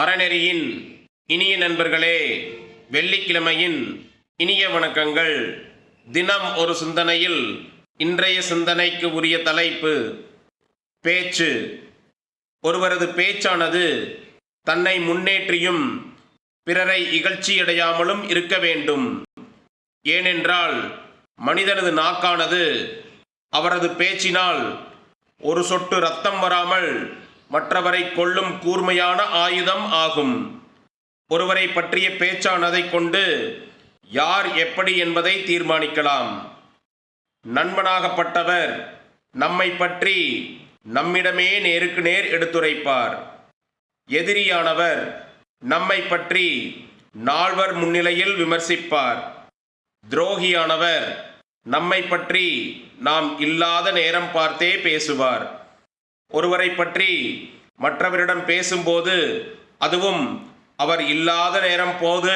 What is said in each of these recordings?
அறநெறியின் இனிய நண்பர்களே, வெள்ளிக்கிழமையின் இனிய வணக்கங்கள். தினம் ஒரு சிந்தனையில் இன்றைய சிந்தனைக்கு உரிய தலைப்பு பேச்சு. ஒருவரது பேச்சானது தன்னை முன்னேற்றியும் பிறரை இகழ்ச்சியடையாமலும் இருக்க வேண்டும். ஏனென்றால் மனிதனது நாக்கானது அவரது பேச்சினால் ஒரு சொட்டு இரத்தம் வராமல் மற்றவரை கொல்லும் கூர்மையான ஆயுதம் ஆகும். ஒருவரை பற்றிய பேச்சானதை கொண்டு யார் எப்படி என்பதை தீர்மானிக்கலாம். நண்பனாகப்பட்டவர் நம்மை பற்றி நம்மிடமே நேருக்கு நேர் எடுத்துரைப்பார். எதிரியானவர் நம்மை பற்றி நால்வர் முன்னிலையில் விமர்சிப்பார். துரோகியானவர் நம்மை பற்றி நாம் இல்லாத நேரம் பார்த்தே பேசுவார். ஒருவரை பற்றி மற்றவரிடம் பேசும்போது, அதுவும் அவர் இல்லாத நேரம் போது,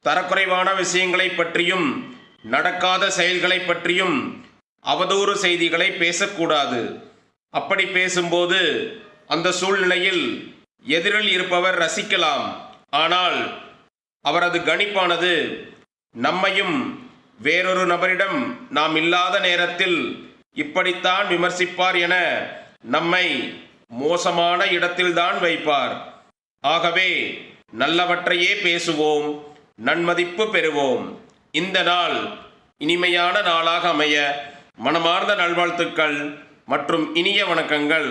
தரக்குறைவான விஷயங்களை பற்றியும் நடக்காத செயல்களை பற்றியும் அவதூறு செய்திகளை பேசக்கூடாது. அப்படி பேசும்போது அந்த சூழ்நிலையில் எதிரில் இருப்பவர் ரசிக்கலாம். ஆனால் அவரது கணிப்பானது நம்மையும் வேறொரு நபரிடம் நாம் இல்லாத நேரத்தில் இப்படித்தான் விமர்சிப்பார் என நம்மை மோசமான இடத்தில்தான் வைப்பார். ஆகவே நல்லவற்றையே பேசுவோம், நன்மதிப்பு பெறுவோம். இந்த நாள் இனிமையான நாளாக அமைய மனமார்ந்த நல்வாழ்த்துக்கள் மற்றும் இனிய வணக்கங்கள்.